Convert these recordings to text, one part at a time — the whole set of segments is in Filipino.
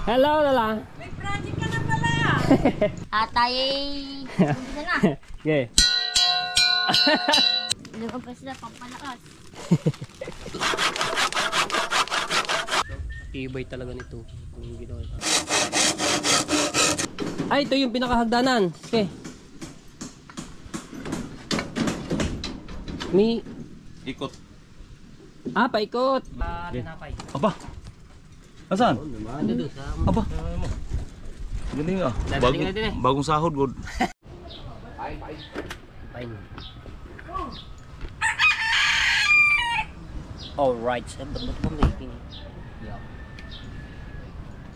Hello, Lala. May project ka na pala. Atay. Hindi na. Okay. Hindi ko pa sila pampalakas. Ibay talaga nito. Yung ginawa. Ay, ito yung pinakahagdanan. Okay. May Ikot. paikot. Tinapay. Aba. Asan? Ano doon sa Aba. Galing ah. Dadaling natin eh. Bagong sahod god. Fine. Alright,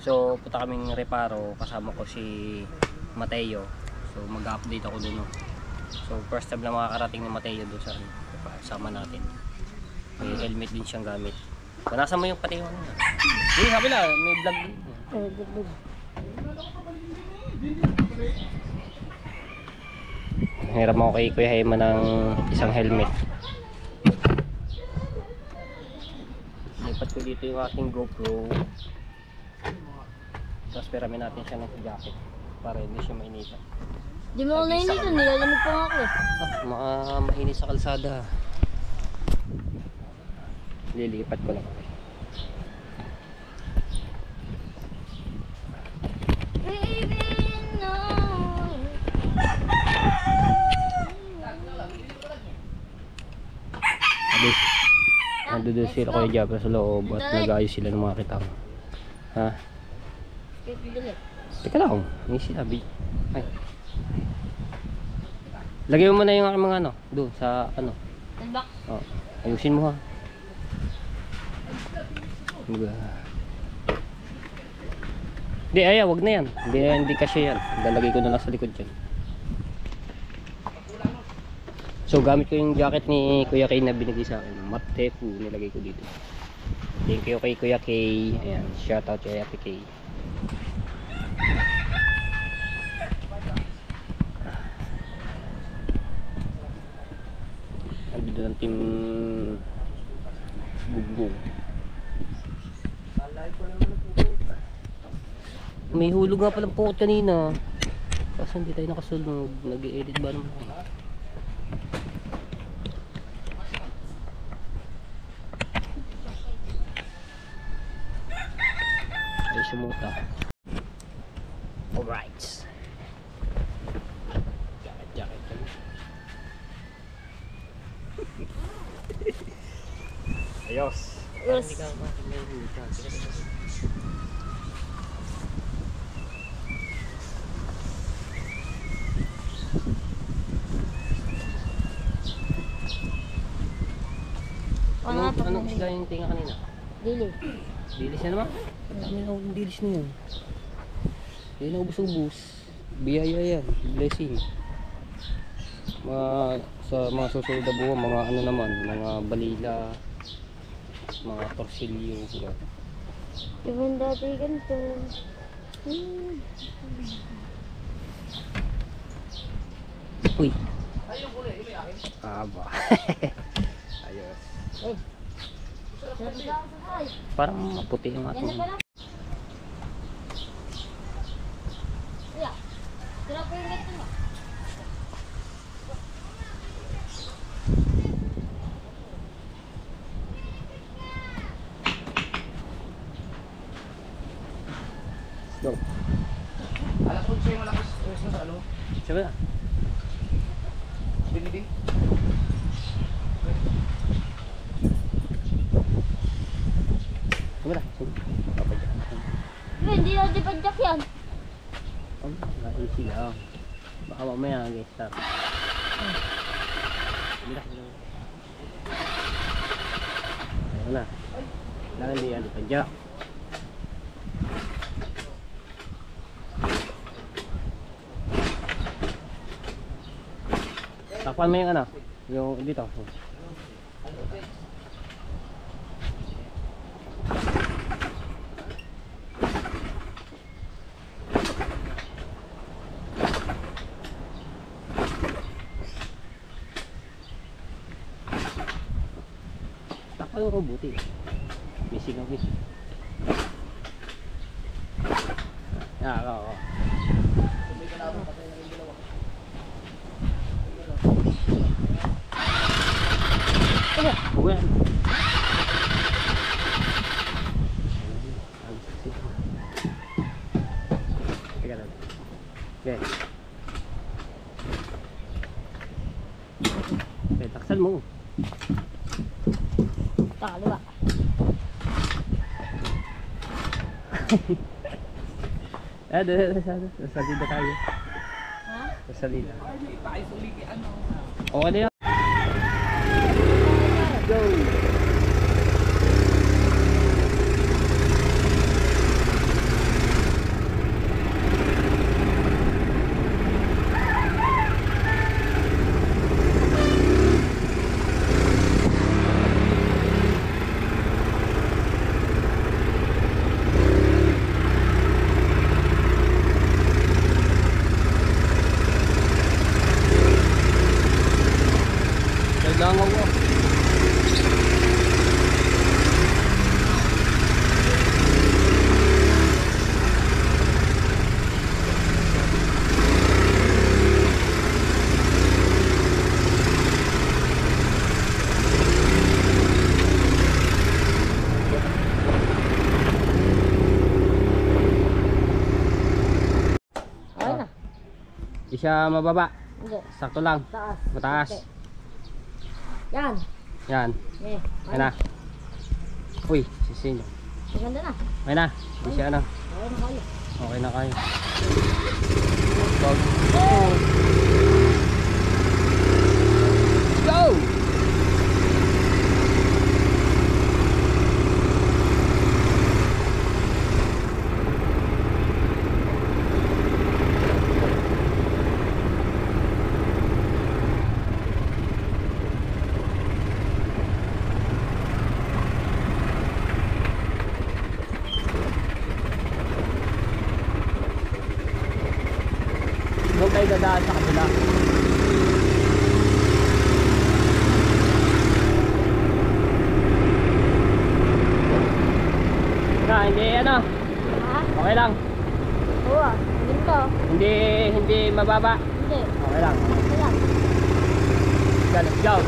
so punta kaming reparo, kasama ko si Mateo. So mag-update ako dun. So first time na makakarating ni Mateo doon sa sama natin. May helmet din siyang gamit. So nasa mo yung pati yung ano? Hindi, sabi na, may vlog din. Hiram ako kay Kuya Hema ng isang helmet. Lipat ko dito yung aking GoPro. Tapos peramin natin siya ng jacket para hindi siya mainitan. Di mo ako nainitan, nilalamig pa nga ako eh. Mainit sa kalsada. Lilipat ko lang. Baby, no. Nandun sila Kuya Jabra sa loob at nag-ayos sila ng mga kitang. Ha? Teka lang, may sinabi. Ay. Lagay mo muna yung aking mga ano, doon sa ano. Talbak. Oh, ayusin mo ha. Hindi, ayaw, wag na yan. Hindi kasi yan. Lalagay ko na lang sa likod yan. So gamit ko yung jacket ni Kuya Kay na binigay sa akin. Matefu, nilagay ko dito. Thank you kay Kuya Kay. Ayan, shout out kay Ate Kay. Andito ng team Bugbog. May hulog nga palang pukot kanina. Kaso hindi tayo nakasulog. Nag-i-edit ba naman? Ay, sumuta. Alright. Jacket. Ayos. Yes. Hindi ka Anong isla yung tinga kanina? Dili. Dilis na naman? Ang dami na akong dilis na yun. Hindi na ubus-ubus. Biyaya yan. Blessing. Sa mga susunod na buwan, mga ano naman, mga balila, mga torsilyo. Yung dati ganito. Uy! Aba. Ayos. Parang maputi yung ating. Go. Alas 11 yung malakas sa ano? Sabi na. Binibing. Sabi na. Papadyak. Hindi na di padyak yan. Easy lang. Baka mamaya guys. Sabi na. Ayun na. Kailangan di yan. Padyak. Takpan mo yung ano, yung dito. Takpan mo buti. Missing ang missing. Oo. Uwi. Teka lang. Okay. Okay, taksan mo. Kaliwa. Salida tayo. Ha? Salida. Okay na yan. Go! Kailangan ko. Okay na. Di siya mababa. Hindi. Sakto lang. Taas. Mataas. Okay. Yan. Yan. Eh. Ayan na. Uy, sisin. Maganda na. Ayan na. Di siya ano. Okay na kayo. Okay na kayo. Go! Doon kayo dadaan sa kabila. Na, hindi ano. Ha? Okay lang. Oo ah. Ganito. Hindi mababa. Hindi. Okay lang. Okay lang. Let's go.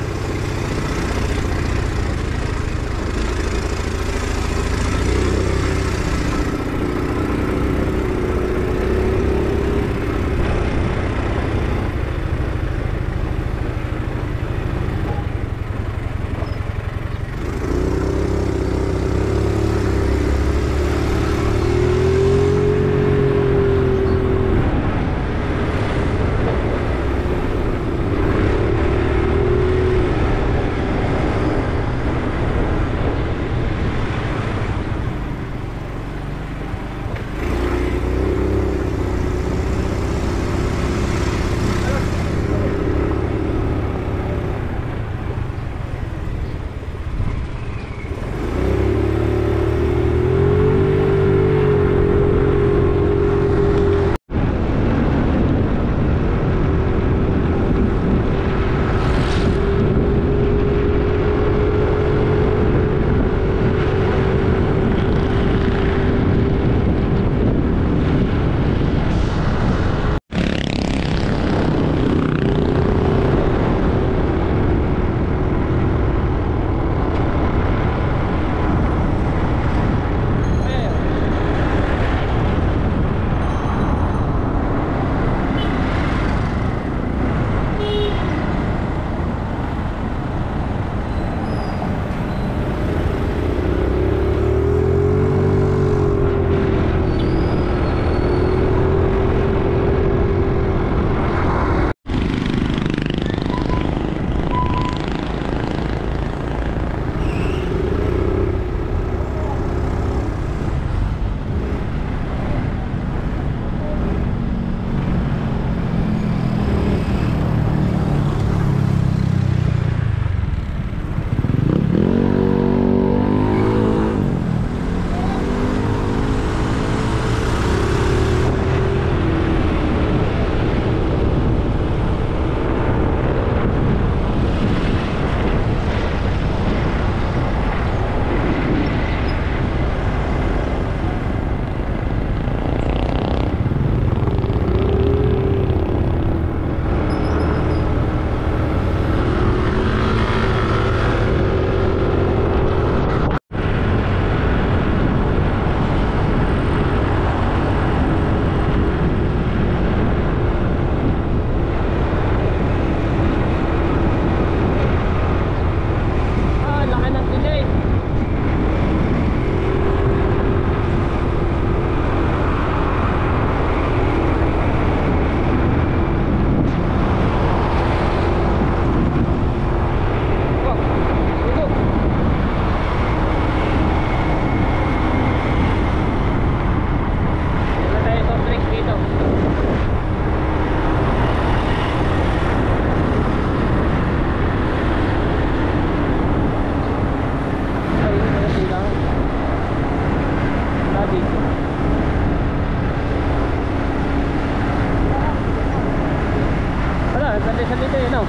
sa dito yun, no?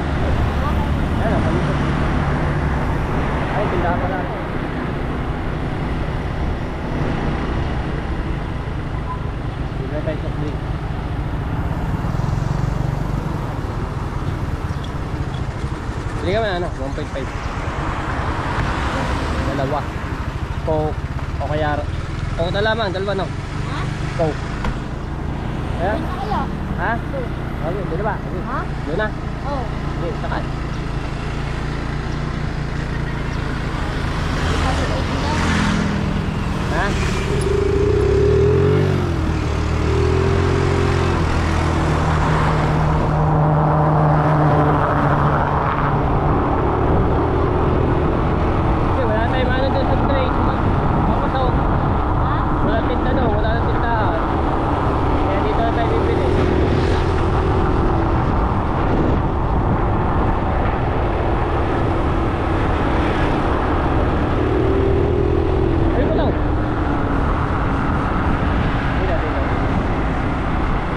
Ayan, palusot. Ay, tindahan pala. Hindi tayo sa drink. Hindi ka man, ano? 1.5. Dalawa. Coke. O kaya... Coke na lamang, dalawa, no? Ha? Coke. Ayan? Ano kayo? Ha? Okay, dito ba? Okay. Ha? Doon na. Oo. Okay, sakan. Ha? Okay, wala tayong ano doon sa train. Papasok. Ha? Wala tinta doon, wala nang tintahan. Kaya dito na tayo bibili. Ayun mo lang. Dito, dito.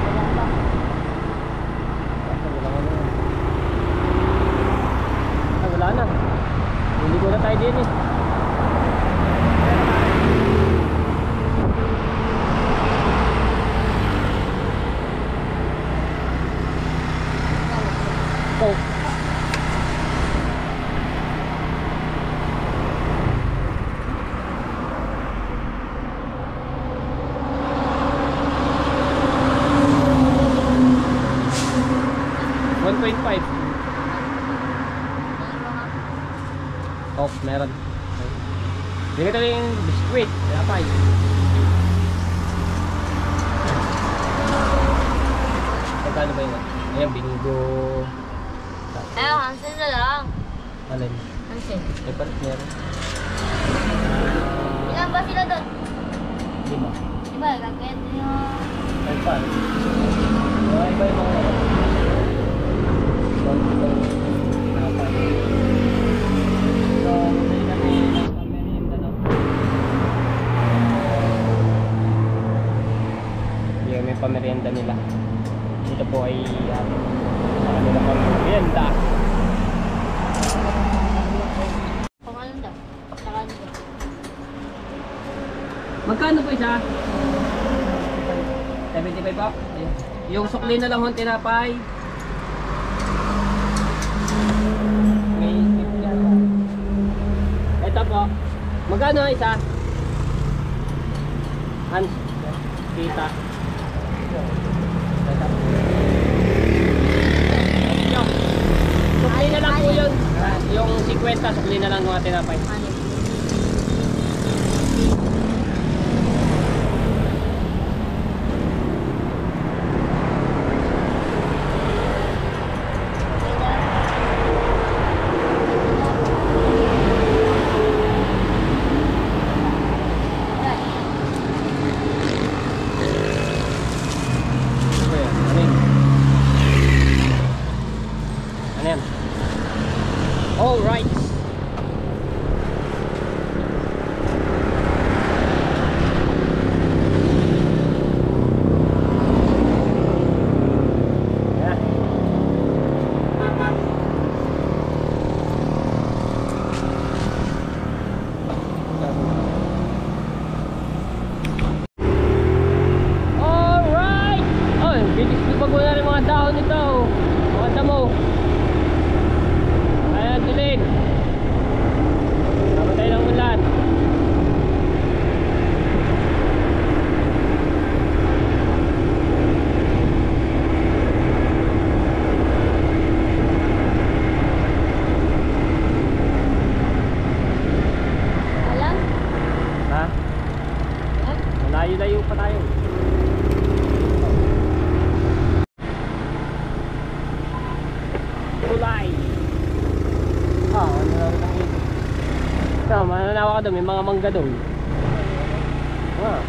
Wala ba? Basta wala ka na. Ah, wala na. Hindi ko na tayo din eh. Coke. $1.5. Coke, meron. Hindi ka yung biskuit. Pinapay. Magkano ba yun? Ayan, bingo. Eh, Hansen na lang. Alin? Hansen. May palit meron. Ilan ba sila doon? 5. Diba, gagawin yung... May palit. Iba yung mga pinapay. So, bumili kami ng pamerienda, no? Yung may pamerienda nila. Dito po ay sa kanila pamerienda. Kung ano daw? Saka ano daw? Magkano po isa? 75 po. Ayan. Yung sukli na lang yung tinapay. May tip yata. Ito po. Magkano isa? Hans. Kita. Ito. Sukli na lang po yun. Yung 50 sukli na lang yung tinapay. Ano? Ano yan? All right. Yeah. All right. Oh, bilis ko na rin mga dahon nito. Mga damo. Ayan, dilig. Namatay ng ulan. Alam? Ha? Alam? Malayo-layo pa tayo. Kulay. Ah, ano na rin ang ito. So, mananawa ka doon, may mga mangga doon. Ah.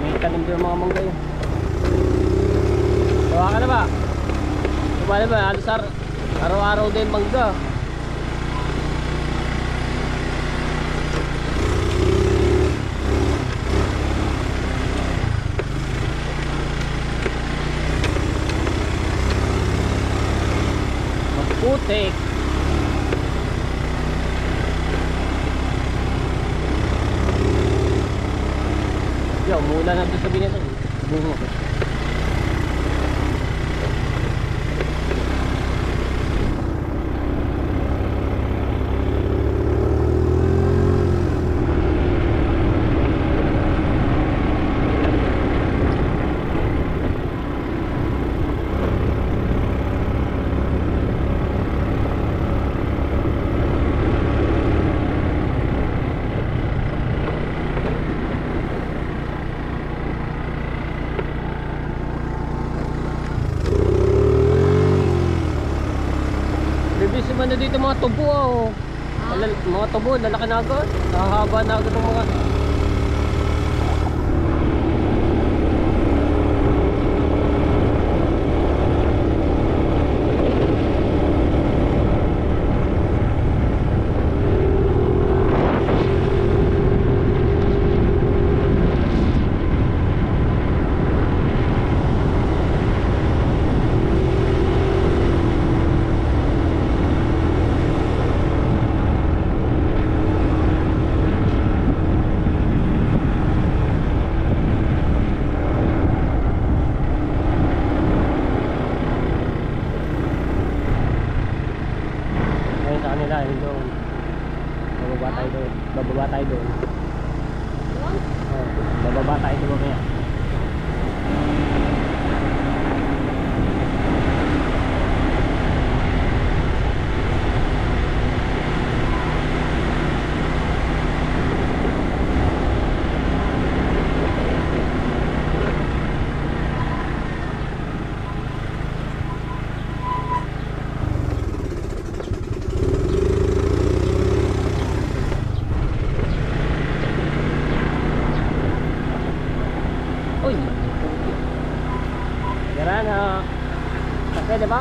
May tanim doon mga mangga yun. Tawa ka na ba? Tawa na ba? Halos araw-araw din mangga. putik. Yo, mula na doon sa binito. Bungo ko. Bibis naman na dito mga tubo oh. Mga tubo, lalaki na agad. Nakahaba na agad ng mga. Ayun doon. Bababa tayo doon. Bababa tayo doon. Oh, bababa tayo doon mamaya. Uy! Gara na. Kasi diba?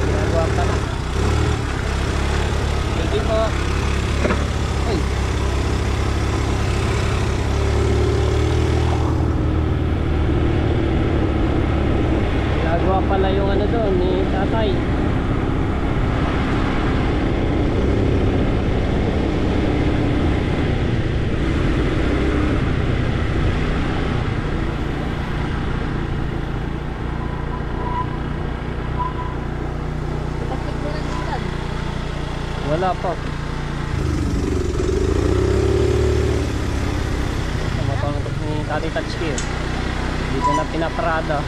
Ginagawa ka na. Thank you po. Uy! Ginagawa pala yung ano doon ni tatay. Wala pa. Sa motor ni Tati Tatsuki. Dito na pinaparada.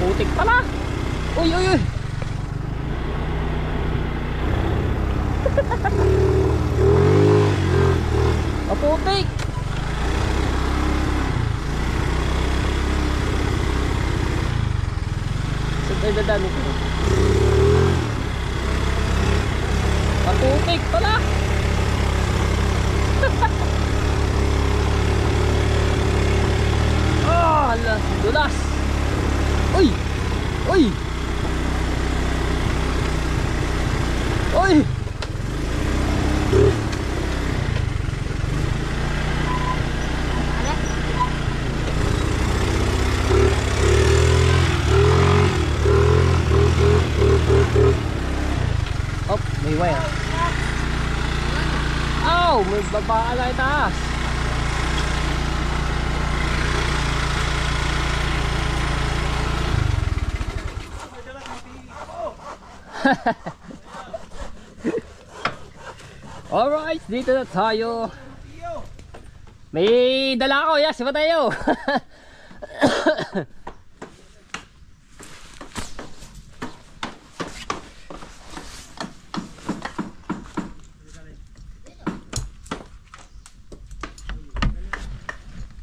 Putik pala. Uy, uy, uy. Putik. Ay, dadami ko. Putik pala. Ah, alas, dulas. Uy! Uy! Uy! Oh, may wire. Oh, may babaan na itaas. Alright, dito na tayo. May dala ako, yes, ba tayo?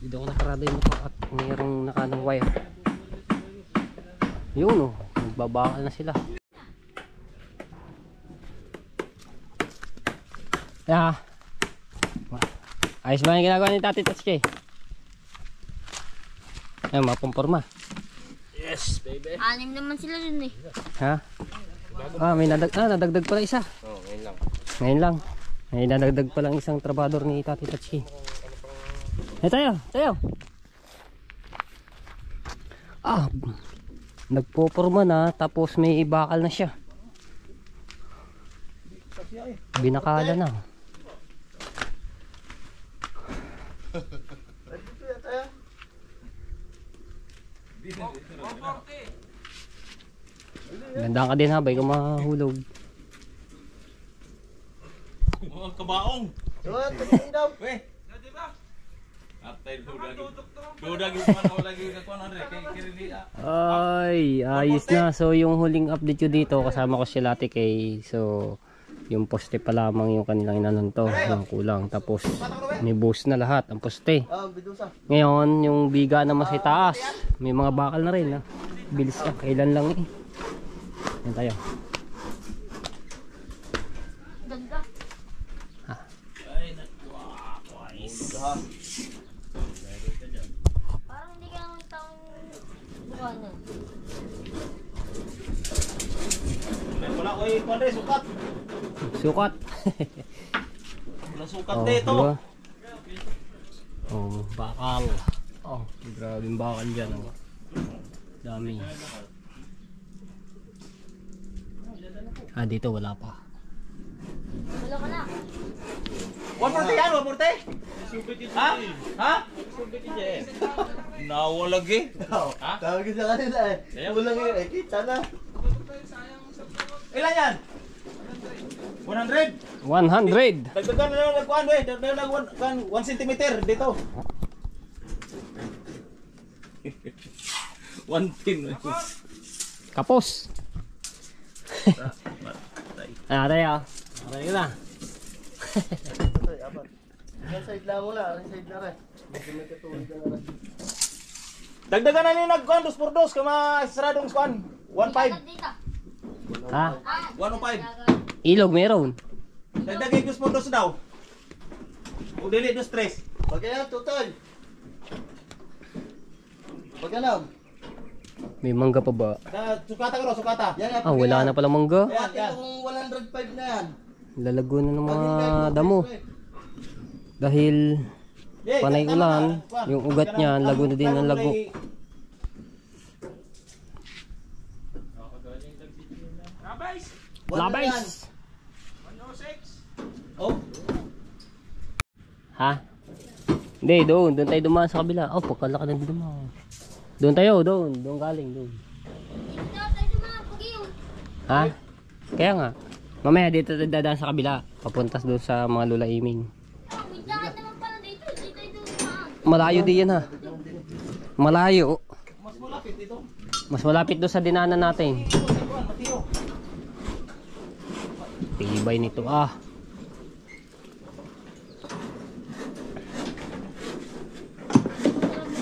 Dito ako nakarada yung motor at mayroong nakanang wire. Yun oh, nagbabakal na sila. Yeah. Ayos ba yung ginagawa ni Tati Tatsuki? Ayan, mapumporma. Yes, baby. 6 naman sila dun eh. Ha? Ah, may nadagdag pala isa. Oh, ngayon lang. Ngayon lang. May nadagdag pala ang isang trabador ni Tati Tatsuki. Tayo. Ah, nagpoporma na tapos may bakal na siya. Binakala na. Gandaan ka din ha, bay ka mahulog. Mga kabaong. Weh. Ay, ayos na. So yung huling update ko dito, kasama ko si Ate Kay. So yung poste pa lamang yung kanilang inanunto, yung kulang. Tapos may boost na lahat ang poste. Ngayon yung biga naman sa taas, may mga bakal na rin ha. Bilis ka, kailan lang eh. Yan tayo. Ganda. Parang hindi ka naman taong bukanan. Wala ko yung kwan rin, sukat. Sukat. Walang sukat Oh, dito. diba? Oh, bakal. Oh, grabe yung bakal dyan. Oh. Dami. Ah, dito wala pa. Wala ka na. 140 yan, 140? Ha? Ha? Nawa lagi. Ha? Tawag sa kanila eh. Kulang yun eh, kita na. Ilan yan? 100? 100! Dagdagan na lang nagkuhan eh. Dagdagan 1 cm dito. 1 pin. Kapos! Ah, tayo. Okay ka na. Yung side lang muna, yung side na rin. May katulad na rin. Dagdagan na nila nagkuhan, 2x2 kama saradong kuhan. 1.5. Dito. Ha? 1.5. Ilog meron. Dagdagay 2x2 daw. O dili 2-3. Pagkaya total. Pagkano? May mangga pa ba? Sukata ko, sukata. Ah, wala na pala mangga. Yan, yung 105 na yan. Lalago na ng mga damo. Dahil panay ulan, yung ugat niya, lago na din ng lago. Labays! Oh, Ha? Hindi, doon tayo dumaan sa kabila. Oh, pagkalaki na dumaan. Doon tayo, doon galing, doon. Dito tayo mga pugiw. Ha? Kaya nga. Mamaya dito tayo dadaan sa kabila. Papuntas doon sa mga lulaiming. Oh, may jacket naman pala dito. Dito tayo dumaan. Malayo din yan ha. Malayo. mas malapit dito. Mas malapit doon sa dinanan natin. Matiro. Tibay nito ah.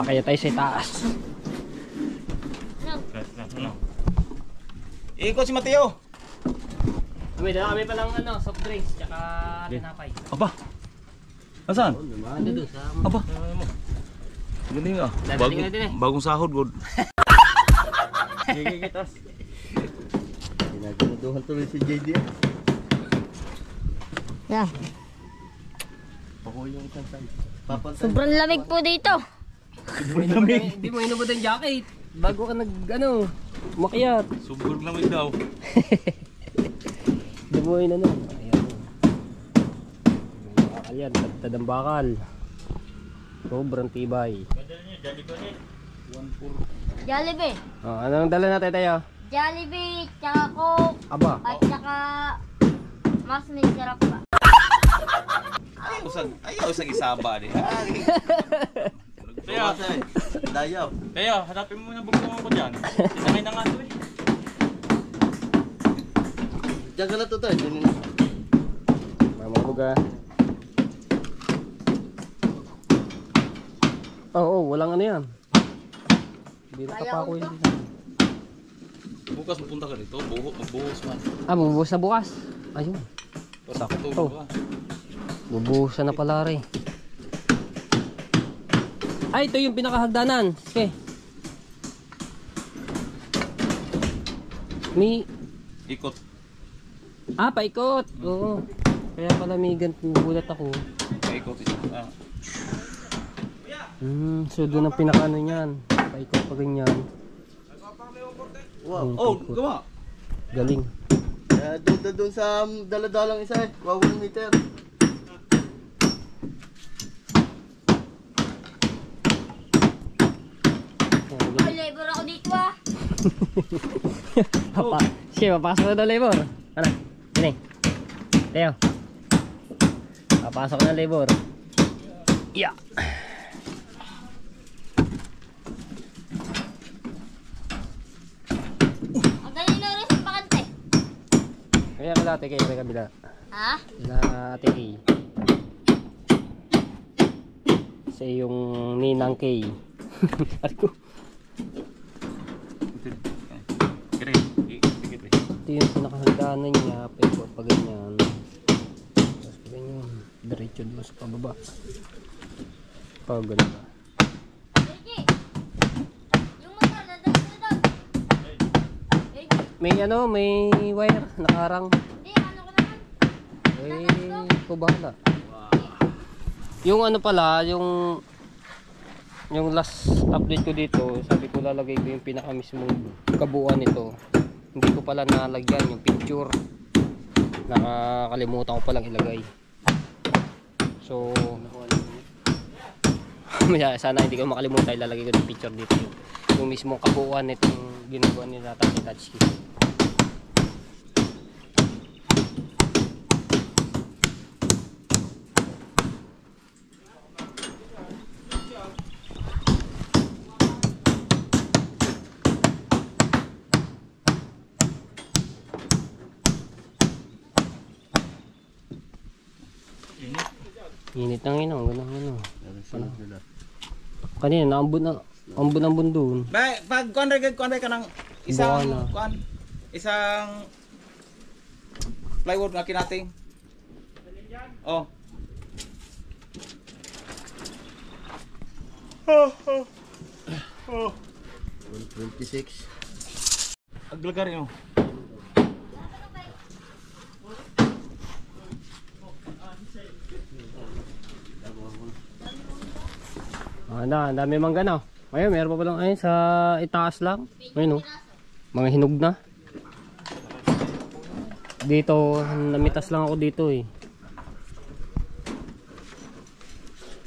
Pakaya tayo sa taas. Ano? Ikot si Mateo. Kami dala kami palang soft drinks tsaka tinapay. Aba. Asan? Ano doon sa Aba. Galing ah. Dadating na din eh. Bagong sahod god. Gigigitas. Ginagaduhan tuloy si JD. Yeah. Pakuha yung isang size. Sobrang lamig po dito. Hindi mo inubod ang jacket. Bago ka umakyat. Sobrang lamig daw. Hindi mo ayan. Bakal yan, tagtad ang bakal. Sobrang tibay. Jollibee. Oh, anong dala natin tayo? Jollibee, tsaka Coke, Aba. at tsaka mas may sarap pa. Ayaw sa isaba di. Kaya, dayaw. Kaya, hanapin mo na bugtong ko dyan. Sinamay na nga ito eh. Diyan ka na to tayo. Mamabuga. Oo, walang ano yan. Hindi nakapako yun. Bukas mapunta ka dito. Magbuhos man. Ah, bubuhos na bukas. Ayun. Sakto. Bubuhusan na pala rin. Ay, ito yung pinakahagdanan. Okay. May... Ikot. Ah, paikot. Oo. Kaya pala may gulat ako. Ikot. So doon ang pinakano niyan. Paikot pa ganyan. Wow. Oh, gawa. Galing. Doon sa daladalang isa eh. Wow, 1 meter. Ay, labor ako dito ah. Sige, papasok na daw labor. Ano? Sini. Teo. Papasok na labor. Yeah. Ang galing na rin sa bakante. Kaya ko dati kayo may kabila. Ha? Na ate Kay. Sa yung ninang Kay. Ako. Kiri. Ito yung pinakahagdanan niya. Paikot pa ganyan. Tapos pa ganyan. Diretso doon sa pababa. Pag ganun ba? Reggie! Yung motor, nandun na doon. Reggie! May ano, may wire. Nakarang. Hindi, ano ko naman? Eh, ko bahala. Yung ano pala, yung last update ko dito, sabi ko lalagay ko yung pinaka mismong kabuuan nito. Hindi ko pala nalagyan yung picture. Nakakalimutan ko palang ilagay. So, sana hindi ko makalimutan, ilalagay ko yung picture dito. Yung mismong kabuuan nitong ginagawa nila Tatay Tatsuki. Init ng ino, ganun. Kanina, naambun doon. Pag kuan ka ng isang Buwan na. isang plywood nga kinating. Oh. 126. Aglagar yun. Ang dami mangga na. Ayun, meron pa palang ayun sa itaas lang. Ayun oh. Mga hinog na. Dito, namitas lang ako dito eh.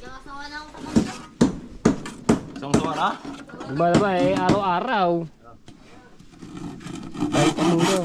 Nakasawa na ako sa mangga. Sawang-sawa na? Ba eh, araw-araw. Kahit ang mundo.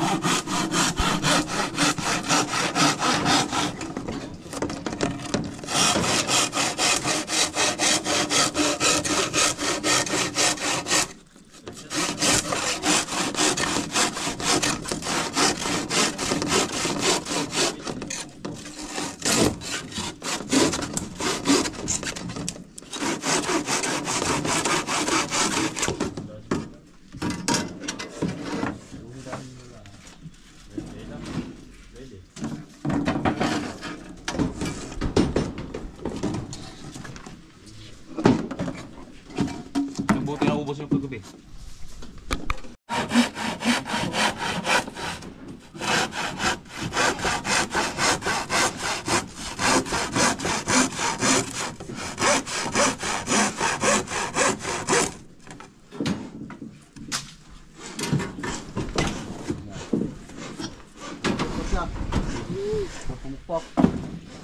Buti na ubos yung paggabi.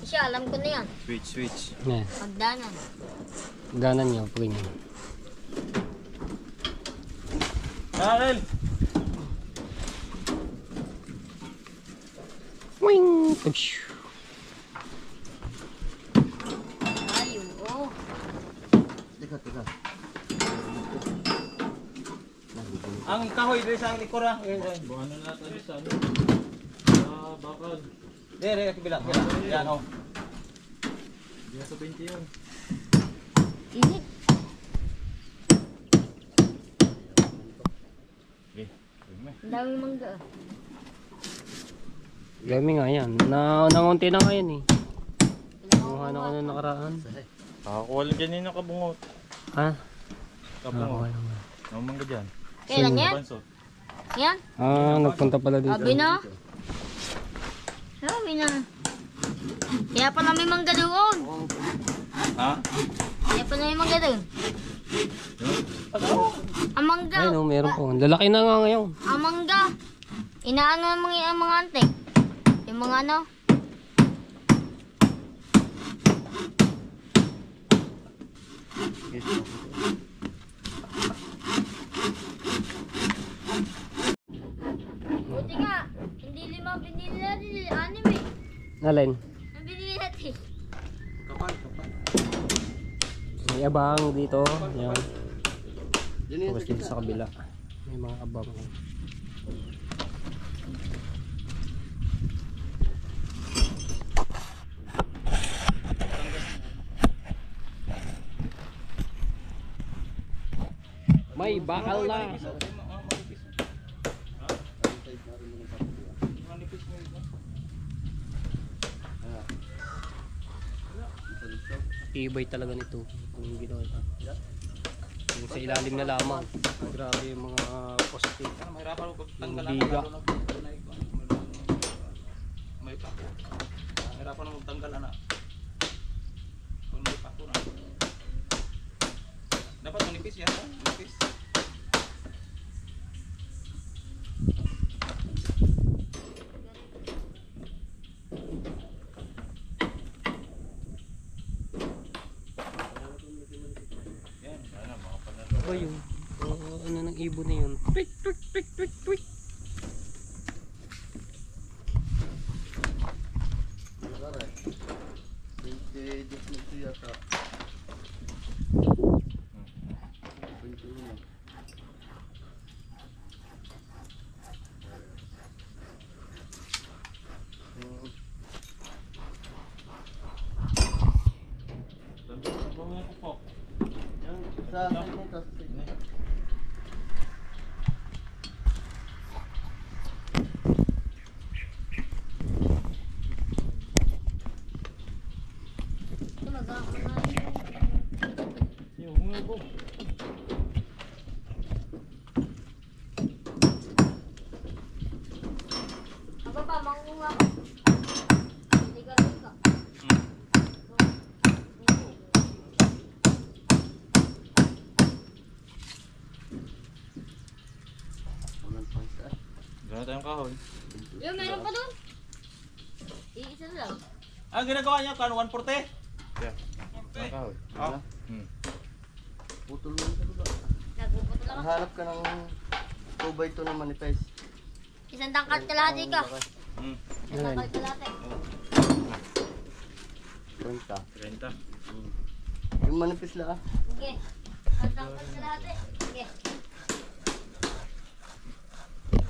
Siya, alam ko na yan. Switch. Yan. Pagdanan. Ganan niyo, pag ganyan. Karel! Wing! Pagsh! Ayun, oh. Teka. Ang kahoy dito sa likura. Buwan na natin sa ano. Bakal. Dire, bila. Yan oh. Hindi na sa 20 yun. Init. Ang daming mangga. Dami nga yan. Nangunti na ngayon eh. Kumuha na ako nung nakaraan. Nakakuha lang dyan yung nakabungot. Ha? Kabungot. Namangga dyan. Kailan yan? Bansot. Yan? Nagpunta pala dito. Sabi na. Sabi na. Kaya pala may mangga doon. Ha? Kaya pa na yung mangga doon. Ang mangga. Ayun oh, meron po. Lalaki na nga ngayon. Ang mangga. Inaano ang mga antek. Yung mga ano. Buti nga. Hindi 5 binili natin. 6 eh. Alin? Ang binili natin. May abang dito. Yan. Tapos dito sa kabila. May mga abang. May bakal na. Tibay talaga nito. Yung ginawa ito. Yung sa ilalim na lamang. Grabe yung mga poste. Mahirapan ko tanggalan. Biga. May pa. Mahirapan mo tanggalan na. Kung may pa ko na. Dapat manipis yan, manipis. Yan, sana makapanalo. Ba yung ano ng ibon na yun? Twik, twik, twik, twik, twik. Apa pa, mangunga ka. Liga-liga ka. Gano'n tayong kahoy. Yung meron pa doon. Iisa lang. Ah, ginagawa niya kan 140? Yeah. Ang kahoy. Ah. Putol mo sa dulo. Nagpuputol lang ako. Hanap ka ng 2x2 na manifest. Isang tangkad kalahati ka. Hmm. Isang tangkad kalahati. 30. 30. Yung manifest lang ah. Sige. Isang tangkad kalahati. Sige.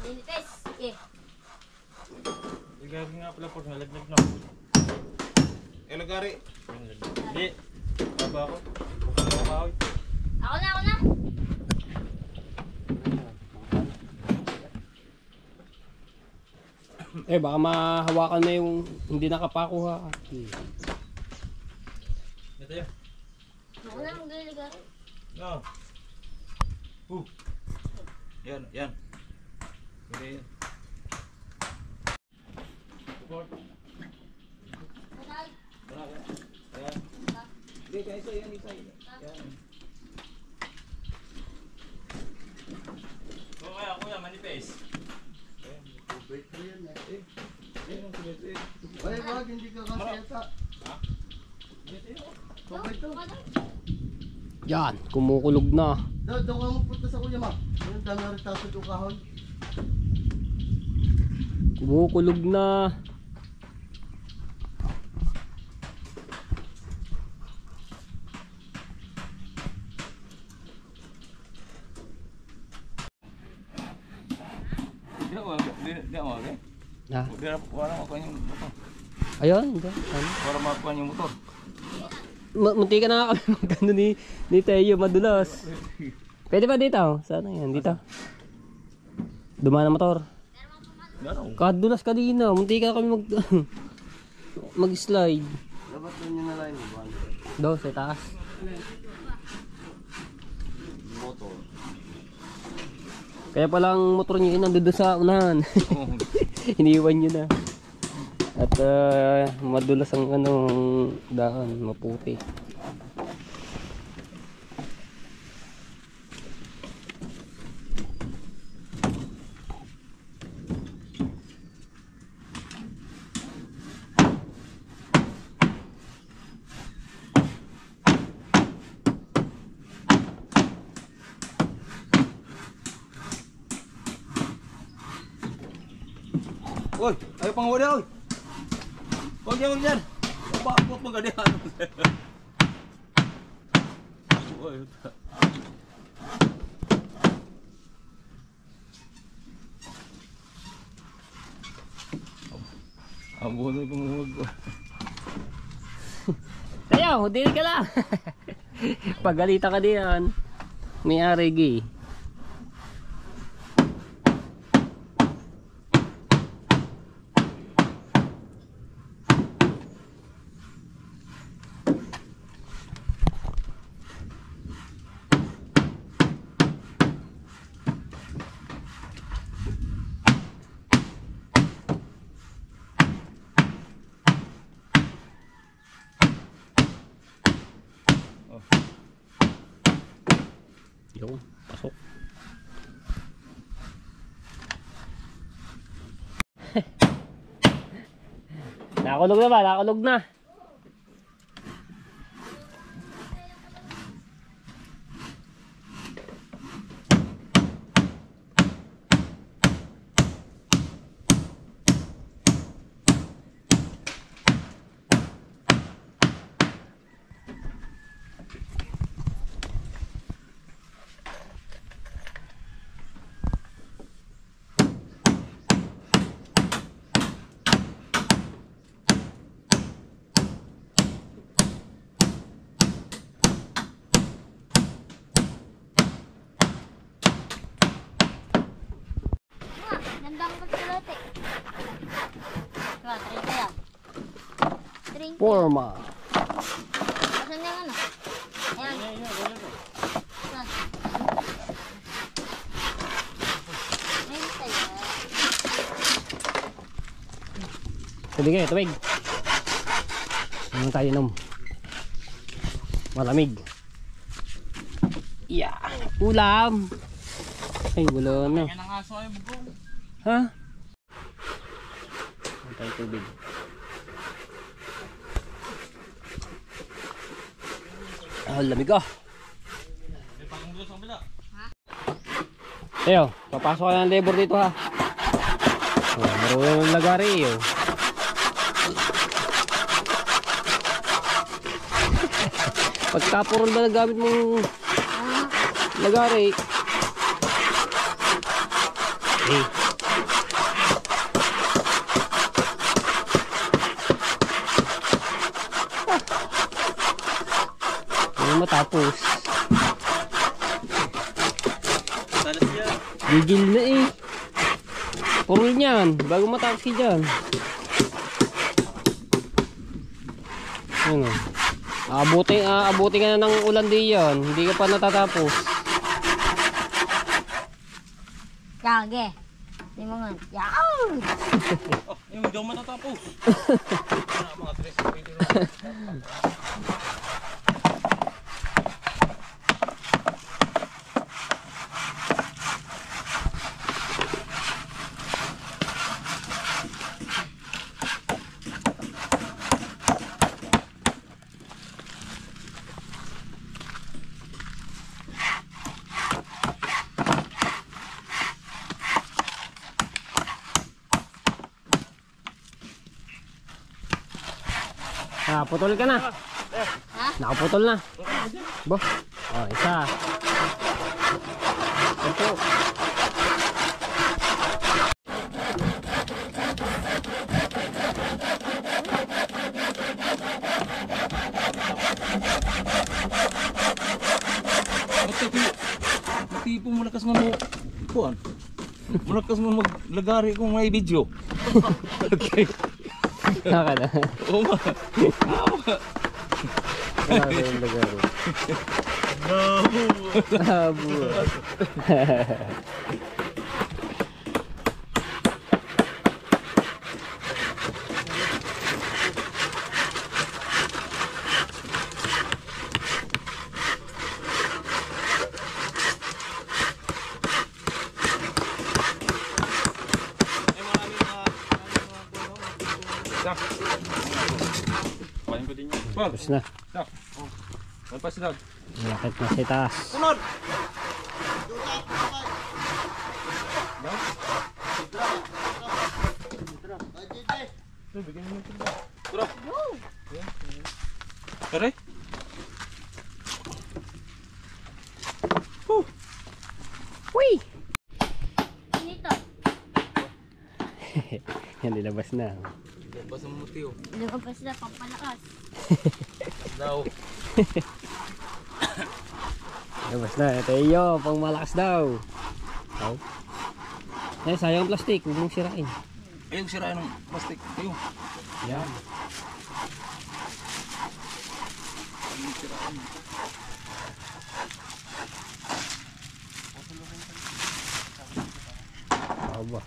Linipis. Sige. Igagin nga pala po, nalaglag na. Elagari. Hindi. Baba ako. Buksan ako kahoy. Ako na, ako na. Eh baka mahawakan na yung hindi nakapakuha. Ito yun. Ako na, magliliga. No. Yan, yan. Hindi yan. Support. Patay. Tara, yan. Ayan. Hindi, kaya isa yan, isa. Yan. Kuya, manifest. Ayan. 2x3 yan eh. Ayan ang sinito eh. Ay, wag, hindi ka kasi yata. Ha? Dito yun. 2x2. Yan, kumukulog na. Doon ka magpunta sa kuya ma. Yung dami na rin taso yung kahoy. Kumukulog na. Di ako okay? Ha? Wala makuha yung motor. Ayun, hindi. Ano? Wala makuha yung motor. Munti ka na nga kami magkano ni Teo, madulas. Pwede ba dito? Sana yan, dito. Dumaan ang motor. Gano'n? Kadulas kanina, munti ka na kami mag-slide. Dapat doon yun na line mo. Do, sa taas. Motor. Kaya palang motor niyo nandun sa unahan. Iniwan nyo na. At madulas ang anong daan, maputi. Oy, ayo pang wala oy. Wag yan. Bakot mo gadihan. Oy. Amo na pangwag. Kaya, hudil ka lang. Paggalita ka diyan. May arigi. Yung, pasok. Nakakulog na ba? Nakakulog na. Nandang pagsulate. Diba, 30 yan. 30. Forma. Asan yung ano? Ayan. Asan? 30 yan. Tubig kayo, tubig. Ano tayo inom? Malamig. Yeah. Ulam. Ay, wala na. Yan ang aso ay bugong. Ha? Ano tayo tubig? Ah, lamig ah. May panggulo sa kabila. Ayo, papasok ka ng labor dito ha. Oh, marunong ng lagari oh. Pagka puro ba nagamit mong lagari? Eh. Ano matapos? Talas yan. Gigil na eh. Puro niyan, bago matapos ka dyan. Ano? Abuti ka na ng ulan diyan, hindi ka pa natatapos. Kage. Di mo nga. Yaw! Oh, yung daw matatapos. Mga 3 na. Putol ka na. Ha? Nakaputol na. Bo. Oh, isa. Ito. Tipo malakas man mo. Kuan. Malakas man maglagari kung may video. Okay. Naka na. Oo ma. Grabe yung lagari. Abo. Paling ko din yan. Bang. Tapos na. Magpas na. Malakit na sa itaas. Sunod. Bigyan mo ito. Tara. Go! Tara. Uy! Dito. Yan, nilabas na. Basta mo tiyo. Lumabas na pampalakas. Daw. Nilabas na. Teo, pang malakas daw. Oh. Eh, sayang ang plastic. Huwag mong sirain. Ayun, sirain ng plastic. Ayun. Yan. Aba.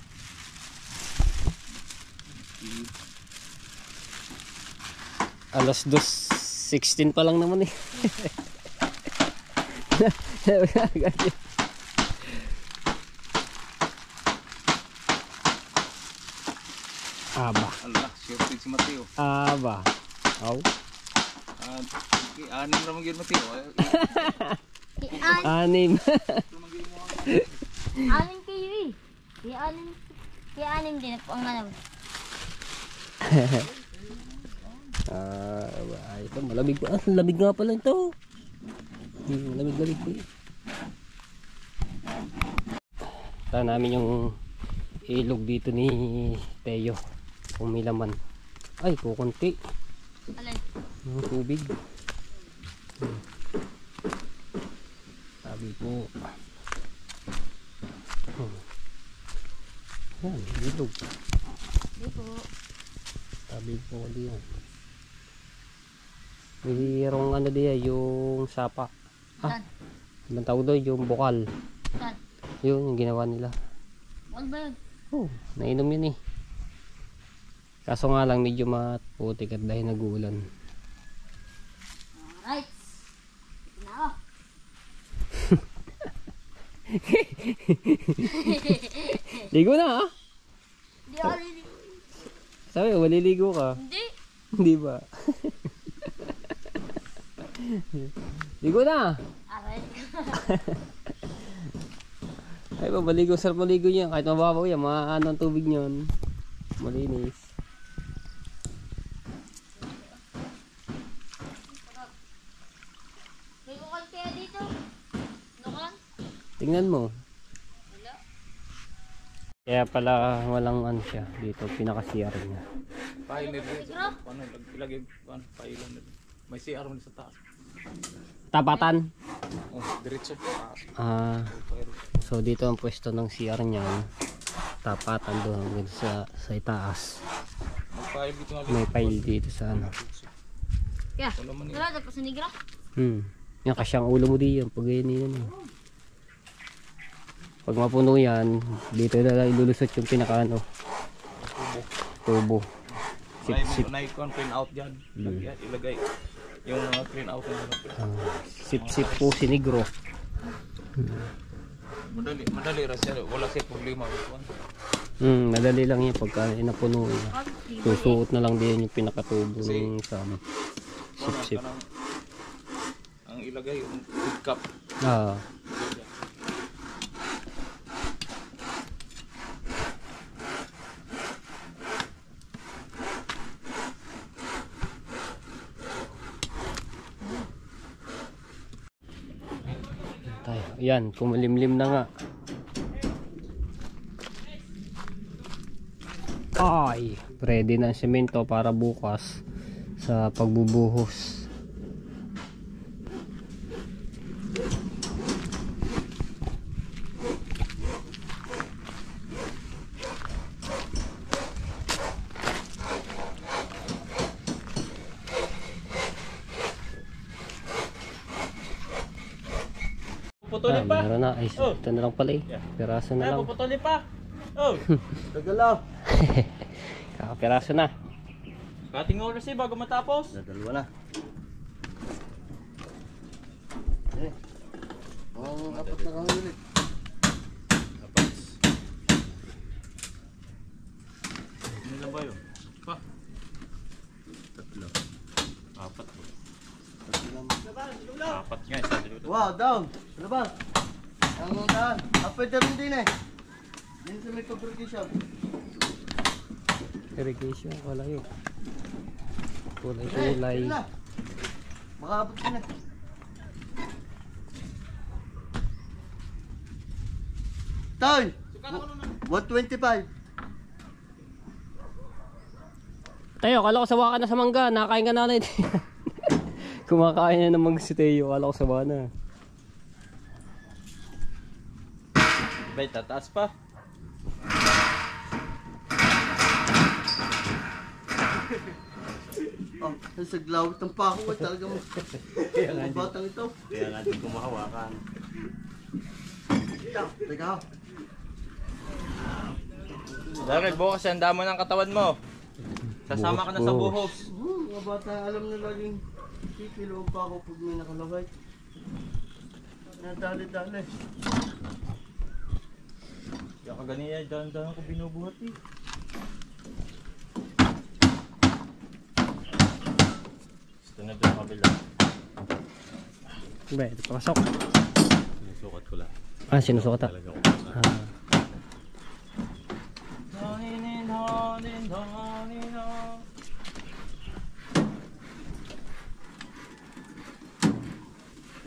Alas 2:16 pa lang naman eh. Aba. Allah, shortage si Mateo. Aba. Aw. Anim naman yun Mateo. Anim. Anim kayo eh. Anim din po ang alam. Ito malamig pa. Lamig nga pala ito. Lamig po. Ito namin yung ilog dito ni Teo. Kung may laman. Ay, kukunti. Alay. Yung tubig. Sabi po. Yan, ilog. Dito. Sabi po diyan. Mayroong ano diyan, yung sapa. Saan? Ibang tawag doon, yung bukal. Saan? Yun, yung ginawa nila. Wag ba yun? Oh, nainom yun eh. Kaso nga lang medyo maputik at dahil nag-uulan. Alright. Ito na ako. Ligo na ah. Hindi ako liligo. Sabi, maliligo ka. Hindi. Hindi ba? Ligo na. Alright. Ay ba, maligo, sarap maligo niya. Kahit mababaw yan, maano ang tubig niyon. Malinis. May ukan kaya dito? Nukan? Tingnan mo. Wala. Kaya pala walang ano siya dito, pinaka-CR niya. Pailan din. Siguro? Paano ilagay? Paano? Pailan din. May CR mo sa taas. Tapatan. Oh, diretso po. So dito ang pwesto ng CR niya. Tapatan doon hanggang sa itaas. Magpail dito nga. May pile dito sa ano. Kaya. Wala man yun. Wala dapat sa nigra. Yan kasi ang ulo mo diyan pag ganyan yan. Pag mapuno yan, dito na lang ilulusot yung pinaka ano. Tubo. Sip-sip. May clean out dyan. Ilagay yung clean out na. Sip-sip po si Negro. Madali rin siya. Wala siya problema. Madali lang yan pagka inapuno niya. Susuot na lang din yung pinakatubo ng sa ano. Sip-sip. Ang ilagay yung food cup. Yan, kumulimlim na nga. Ay, ready na ang semento para bukas sa pagbubuhos. Puputulin pa. Meron na. Ay, ito na lang pala eh. Piraso na lang. Puputulin pa. Oh. Nagalaw. Kakapiraso na. Kating oras eh bago matapos. Nadalwa na. Apat na kami ulit. Apat. Ilan ba yun? Pa. Tatlo. Apat. Apat nga. Isa dito. Wow, down. Labas. Ang daan. Apwede rin din eh. Din sa may congregation. Irrigation, wala yun. Kulay. Yun na. Makabot ka na. Toy! 125. Tayo, kala ko sawa ka na sa mangga. Nakakain ka na ulit. Kumakain na ng mangga si Teo. Kala ko sawa na. Bay, tataas pa. Oh, sa glawit ng pako eh, talaga mo. Ang batang ito. Kaya nga din kumahawakan. Teka. Daryl, bukas ang damo ng katawan mo. Sasama ka na sa buhos. Mga bata, alam na laging kikilo pa ako pag may nakalaway. Nadali-dali. Kaya ka ganyan, daan-daan ko binubuhat eh. Gusto na doon kabila. Ba, ito pasok. Sinusukat ko lang. Ah, sinusukat ah. Talaga ko.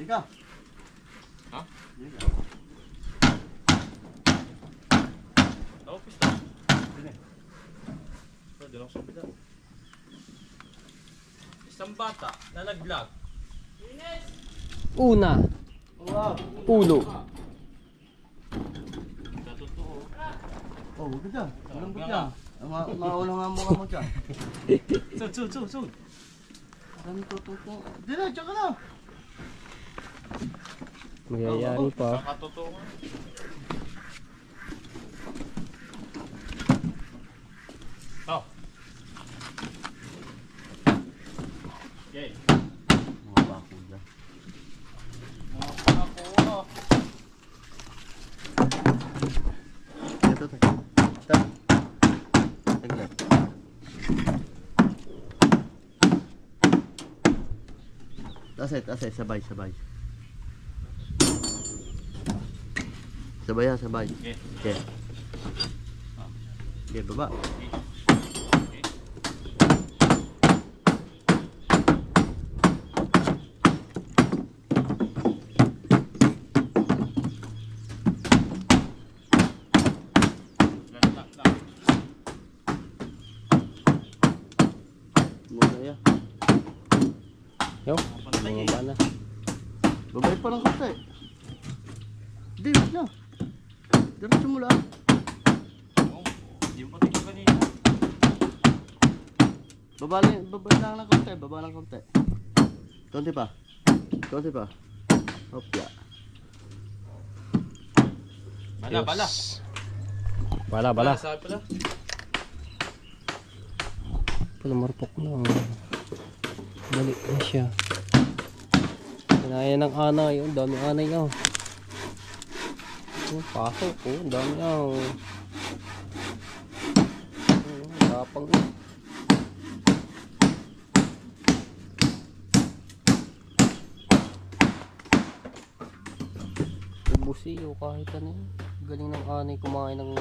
Ika. Ha? Office na. Pwede lang sa bida. Isang bata na nag-vlog. Una, Wow. ulo. Sa totoo. Oh, huwag ka dyan. Walang ba dyan? Mauna nga mukha mo dyan. Sud. Ano to? Diretso ka na. Magyayari pa. Sa totoo. Oh. Okay. Mga bako dyan. Ako. Ito. Tag. Taglat. Aset. Sabay. Sabay. Okay. Okay. Okay, baba. Muna yan. Yo, bumaba na. Babay pa ng konti. Hindi, wait na. Diretso mo lang. Hindi mo patigil kanina. Baba lang ng konti. Konti pa. Hopya. Bala. Bala. Sabi pala. Marupok na. Balik na siya. Kinaya ng anay. Ang dami anay oh. Pasok oh. Ang dami oh. Tapang na. Busi o kahit ano yun. Galing ng anay kumain ng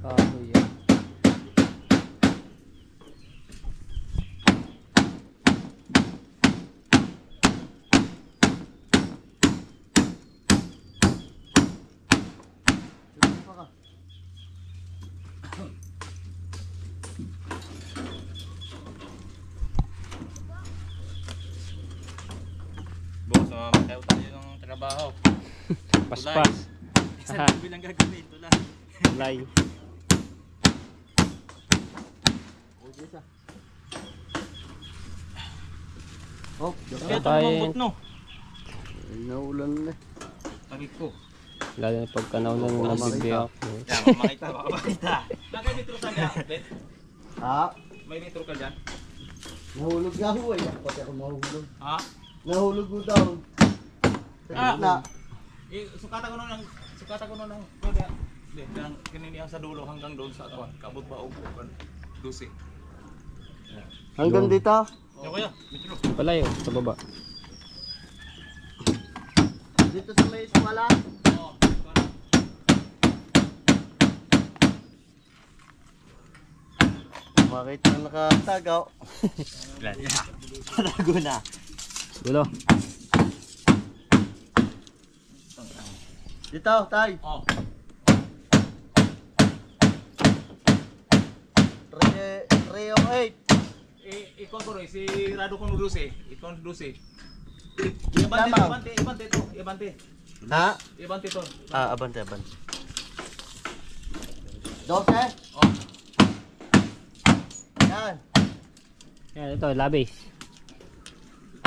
kahoy yan. Boss, mamamatay tayo ng trabaho. Paspas. Isang bilang gagawin. Tulay. Lay. Oh, Kaya ito Tayo. lumambot no. naulan na. Tarik ko. Lalo na pagka naulan ng nabibiyak. Yan, makita. Bakit may metro ka dyan? Ha? May metro ka dyan? Nahulog nga ho eh. Pati ako mahulog. Ha? Nahulog ho daw. Na. Sukatan ko nun ng kininihan sa dulo hanggang doon sa atawan. Kabot ba o bukan? Dusi. Hanggang dito. Yan kuya, metro. Palayo, sa baba. Dito sa may eskwela. Oo. makita na nakatagaw. Patago na. Gulo. Dito, tay. Oh. 308. Ikaw ko rin, si Rado Conduce. Ikaw Conduce. Lamang. Ibante. Ha? Ibante to. Abante. 12? Oh. Yan. Yan, ito, labis.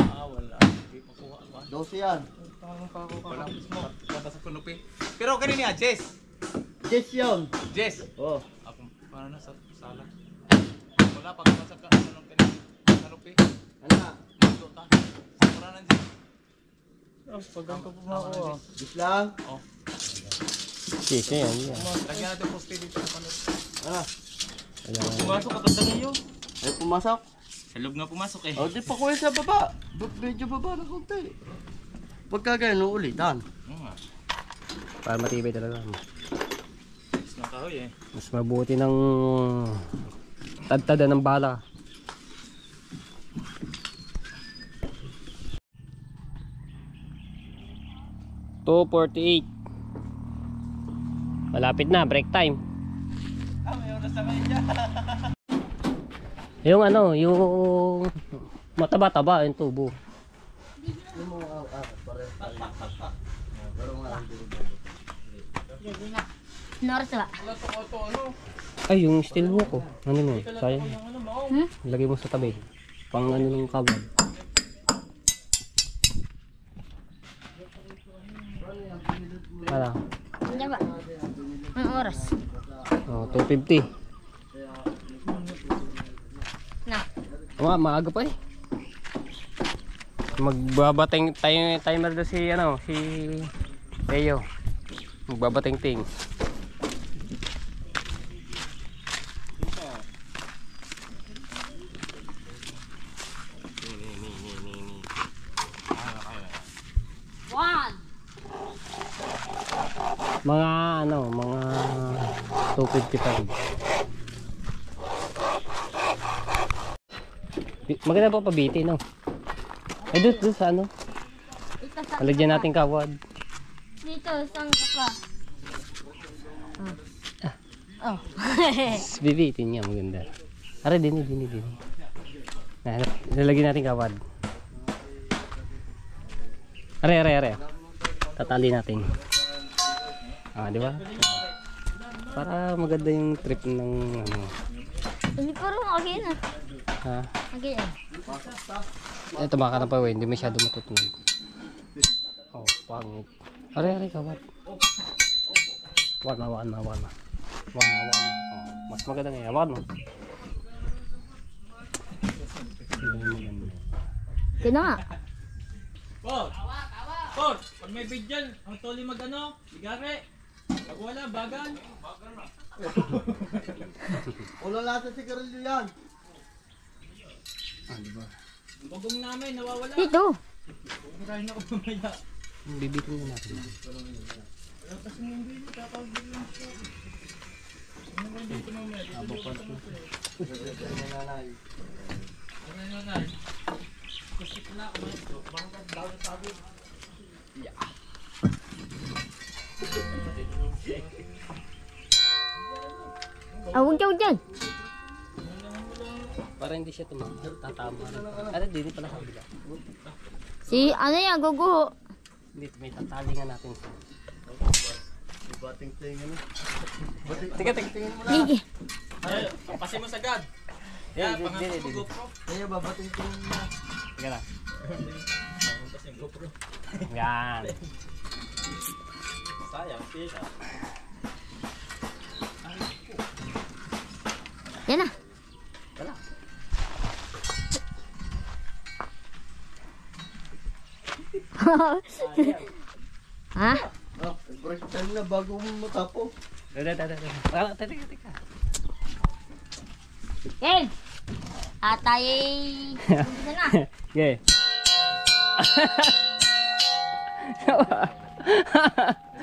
Wala. Hindi makuha ba? 12 yan. Wala mo. Wala sa kunupi. Pero kanina niya, Jess. Yes yun. Jess. Oh. Ako, paano na sa sala? Wala, pagkabasa ka. Anong kanina? Kunupi. Ano? Luto ta. Mura na Jess. Pagkang ka pumakuha. Bis lang. Oh. Yes, yan. Lagyan natin poste dito sa panupi. Ano? Pumasok ka tanda ngayon. Ay pumasok. Sa loob nga pumasok eh. O di pa kuya sa baba. Medyo baba na konti. Pagka ganyan, uulitan. Oo nga. Para matibay talaga. Mas ng kahoy eh. Mas mabuti ng tadtada ng bala. $2.48. Malapit na, break time. May oras na kayo dyan. Yung ano, yung mataba-taba yung tubo. Yung mga pares. Pero nga ang Sige na. Noras ba? Ay, yung steel hook ko. Ano mo? Sayang. Lagay mo sa tabi. Pang ano ng kabel. Ano? Hindi ba? Ang oras. Oh, 250. Na. Maaga pa eh. Magbabating timer do si ano, si Leo. Magbabating ting. One. Mga ano, mga 250 pa rin. Maganda pa pabiti, no? Eh, doon sa ano? Ito sa Palagyan natin kawad. dito, sang ka. Oh. Bibitin niya, maganda. Are, dini. Nalagyan natin kawad. Are. Tatali natin. Di ba? Para maganda yung trip ng ano. Hindi pa rin okay na. Ha? Okay eh. Ito maka na pa, hindi masyado matutunog. Oh, pangit. Are, kawad. Warna. Oh, mas maganda ngayon. Warna. Ito na nga. Por, pag may bid dyan, ang toli magano, ligare. Pag wala, bagan. Ulo lahat sa sigarilyo yan. Ang bagong namin, nawawala. Dito. Murahin ako mamaya. Bibitin na natin. Huwag dyan. Para hindi siya tatama. Ano, hindi pala kabila. Si ano yan, guguho. Hindi, may tatalingan natin. Bating tingin. Teka. Tingin mo na. Sige. Pasin mo sagad. Yan, pangatlo mo GoPro. Kaya babating tingin mo na. Teka na. Pasin yung GoPro. Yan. Sayang, pita. Yan na. Wala. Ha? Break time na bago mo matapo. Teka. Yan. Atay. Dito na. Okay.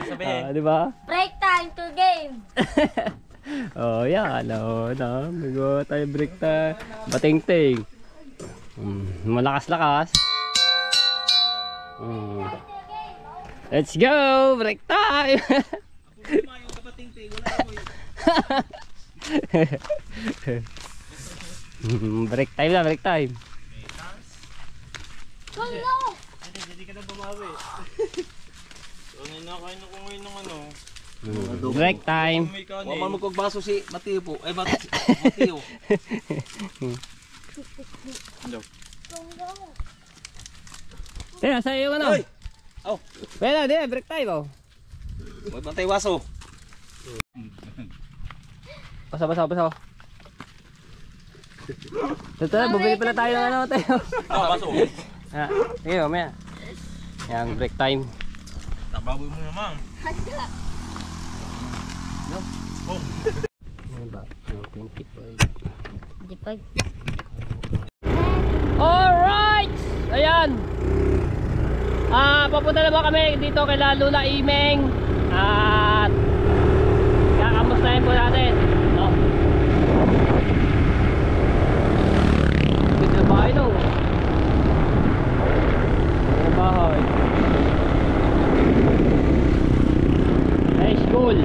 Sabihin. Di ba? Break time to game. Oh, yan. Oh, na. Magawa tayo break tayo. Bating-ting. Malakas-lakas. Let's go! Break time! Break time na, break time. Hindi ka na bumawi. So, nakain ako ngayon ng ano. Break time. May kanin. Wala magkagbaso si Mateo po. Ay, Mateo. Tira, sa'yo yung ano? Hoy! Oh, Pwede, di, break time oh. may bantay waso. Basa. Tara, bumili pala tayo ng ano tayo. Waso. Sige, mamaya. Yan, break time. Tababoy mo naman. Ano ba? 25. Dipag. Alright! Ayan! Papunta naman kami dito kay Lula Imeng. At kakamustahin po natin. No? Dito na bahay no? Ang bahay. High school.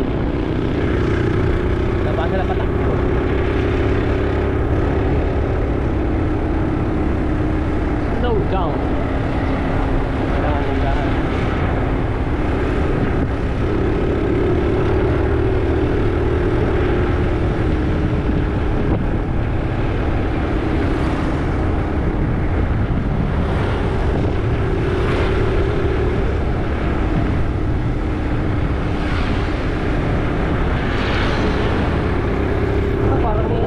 Nabasa na patak. Slow down. Parang may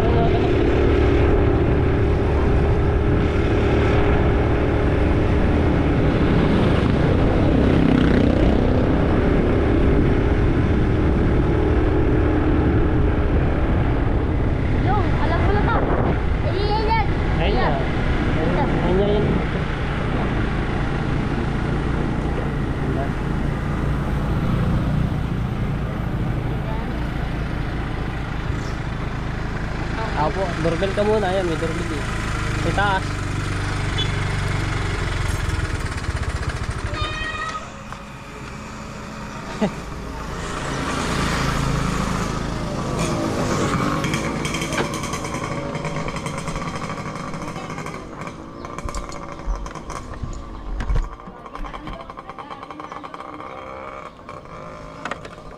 Yung, alam mo na to. Ayan. ayun na. Ayun na yun. Apo, doorbell ka muna. Ayan, may doorbell eh. Sa taas.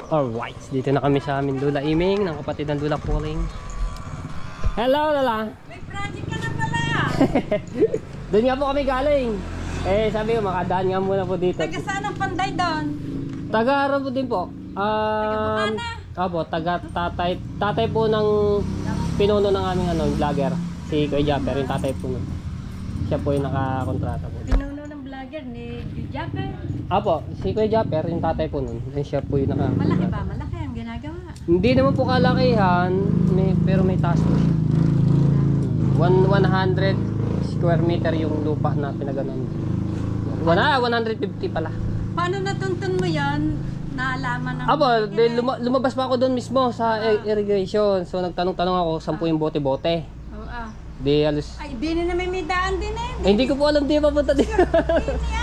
Alright, dito na kami sa amin Lula Iming ng kapatid ng Lula Puling. Hello Lala. May project ka na pala. Doon nga po kami galing. Eh sabi ko makadaan nga muna po dito. Taga saan ang Panday doon? Taga-aral po din po. Opo, tatay po ng pinuno ng aming vlogger. Si Kuya Japper, yung tatay po nun. Siya po yung nakakontrata po. Pinuno ng vlogger ni Japper. Apo, si Kuya Japper, yung tatay po nun. Siya po yung Malaki ba? Malaki ang ginagawa. Hindi naman po kalakihan, pero may taas po siya. 100 square meter yung lupa na pinaganon. 150 pala. Paano natuntun mo yan? Naalaman ng... Abo, lumabas pa ako doon mismo sa irrigation. So nagtanong-tanong ako, 10 yung bote-bote. Oo. Di halos... Ay, di na may daan din eh. Eh, hindi ko po alam di papunta dito.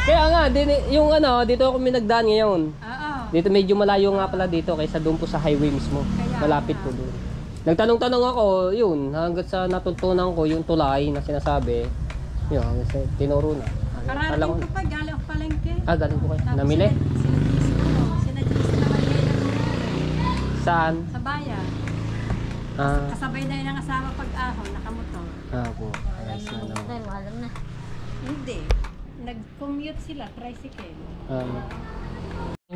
Kaya nga, yung dito ako minagdaan ngayon. Oo. Dito medyo malayo nga pala dito kaysa doon po sa highway mismo. Kaya Malapit po doon. Nagtanong-tanong ako, yun, hanggat sa natutunan ko yung tulay na sinasabi. Yun, hanggang sa tinuro na. Kararating ko pa, galing ako palengke. Galing po kayo. Tapos Namili? Sina Gis naman kayo Saan? sa bayan. Kasabay na yun ang asawa pag-ahon, nakamotor. Po. Ayos na naman. Alam na. Hindi. Nag-commute sila, tricycle.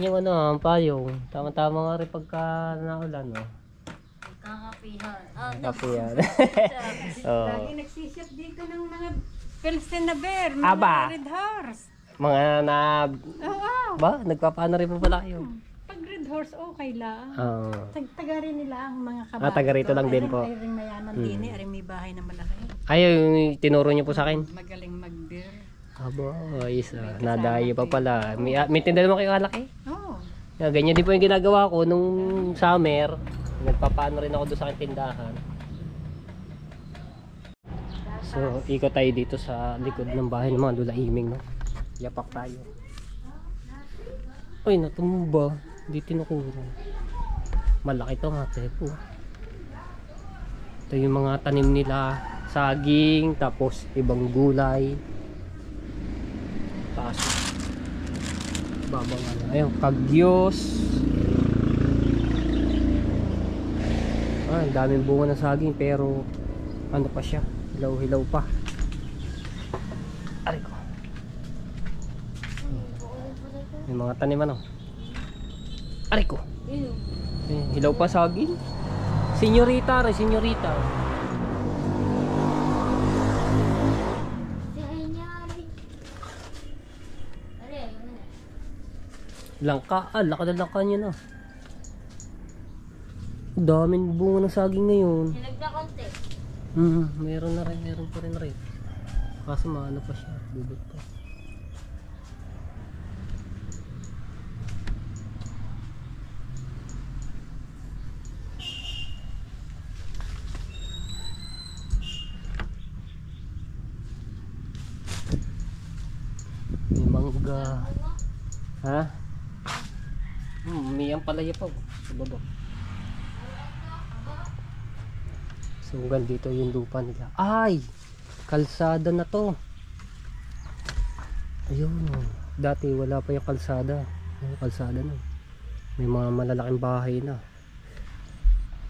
Yung ang payong. Tama-tama nga rin pagka naulan, no? Kakapihan. Kapiyan. Oh. Lagi nagsiship dito ng mga Pilsen na bear, mga Aba. red horse. Mga Oo. ba? Nagpapaano rin po pala kayo? Pag red horse, okay lang. Oo. Taga rin nila ang mga kabayo. Taga rito lang din po. Ay rin mayaman din eh. Ay may bahay na malaki. Ay, yung tinuro niyo po sa akin? Magaling mag-beer. Aba, ayos ah. Nadayo pa pala. May tinda naman kayo kalaki? Oo. Ganyan din po yung ginagawa ko nung summer. Nagpapaano rin ako doon sa aking tindahan. So, ikot tayo dito sa likod ng bahay ng mga lulaiming, no? Yapak tayo. Ay, natumba. Di tinukuro. Malaki to nga, tepo. Ito yung mga tanim nila. Saging, tapos ibang gulay. Taas. Babang ano. Ayun, kagyos. Ang daming bunga ng saging pero ano pa siya, hilaw-hilaw pa. Aray ko. May mga tanim ano. Aray ko. Hilaw pa saging. Senyorita, senyorita. Langka, laka na langka niya na. Daming bunga ng saging ngayon. Hilag na konti. Meron na rin, meron pa rin. Kaso maano pa siya, bubot pa. May mangga. Ha? May ampalaya pa sa baba. So hanggang dito yung lupa nila. Ay! Kalsada na to. Ayun. Dati wala pa yung kalsada. Yung kalsada na. May mga malalaking bahay na.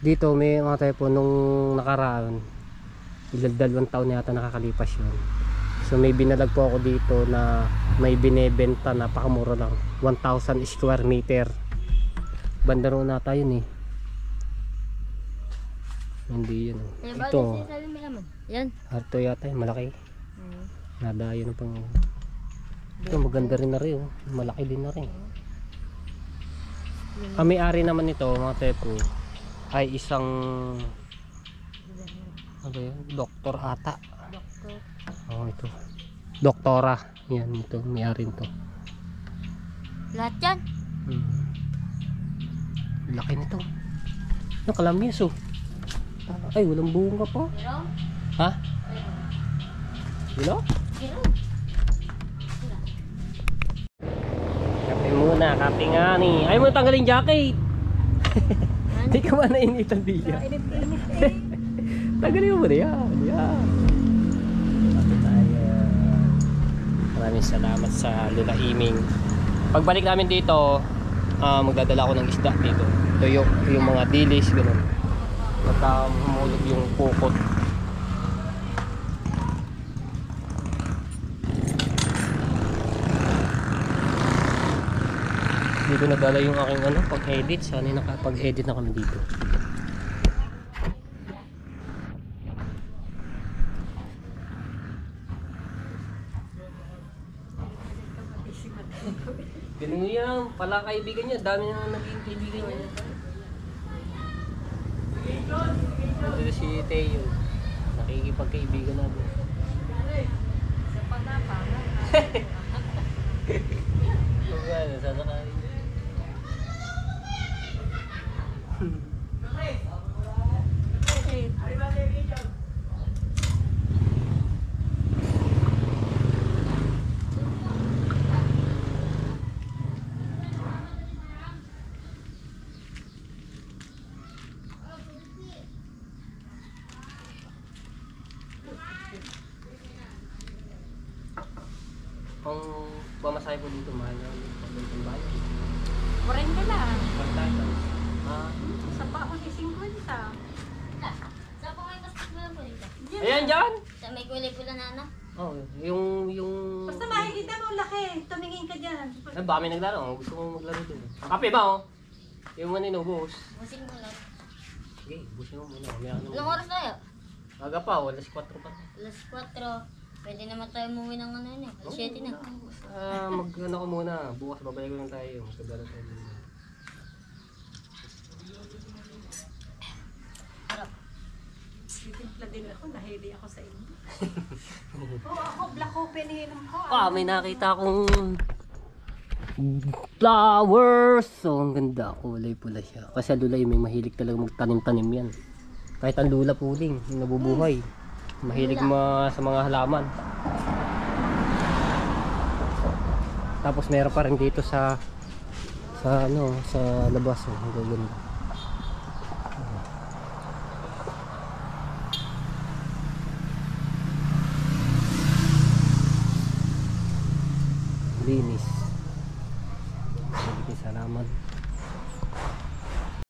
Dito may mga tayo po nung nakaraan. Dalawang taon na yata nakakalipas yun. So may binalag po ako dito na may binebenta, napakamura lang. 1,000 square meter. Banda roon na tayo eh. Hindi yan. Ito. Yan. Harto yata yun, malaki. Nadayo na pang. Ito maganda rin na rin. Malaki din na rin. Ang may-ari naman nito mga tepo ay isang ano yun? Doktor ata. Oh ito. Doktora. Yan ito, may-ari nito. Lahat yan. Laki nito. Ano kalamyas oh. Ay, walang bunga pa. Ha? Wala? Kape muna, kape nga ni. Ayaw mo tanggalin jacket. Hindi ka ba nainitan diya? Tanggalin mo muna yan. Yan. Kape tayo. Maraming salamat sa lulaiming. Pagbalik namin dito, magdadala ako ng isda dito. Tuyo, yung mga dilis, gano'n. Pagka humulog yung pukot. Dito nadala yung aking ano, pag-edit. Sana nakapag-edit na kami dito. Ganun yan, pala kaibigan niya. Dami na naging kaibigan niya. Ito si Teo. Nakikipagkaibigan natin. Sa pagkapala. Oo nga, nasasakain. Ang pamasahe ko dito, mahal na pabuntong bahay. 40 lang. Pagtata. Sa paon ni 50. Saan po kayo kasi pula po dito? Ayan dyan! Sa may kulay pula na ano? Oh, yung... Basta makikita mo laki. Tumingin ka dyan. Ay, baka may naglaro. Gusto ko maglaro dun. Kape ba oh? Yung man inubos. Musing mo lang. Sige, busin mo muna. May ano. Ilang oras tayo? Aga pa, alas 4 pa. Alas 4. Pwede naman tayo umuwi ng ano yun eh. Alas 7 na. Mag-ano ko muna. Bukas babalik ko lang tayo. Magkagala tayo muna. Titimpla din ako. Nahili ako sa inyo. Oo, ako black open hinom ko. May nakita akong flowers. So ang ganda, kulay pula siya. Kasi ang lula may mahilig talaga magtanim-tanim yan. Kahit ang lula puling, nabubuhay. Mahilig sa mga halaman. Tapos meron pa rin dito sa labas, ang gaganda.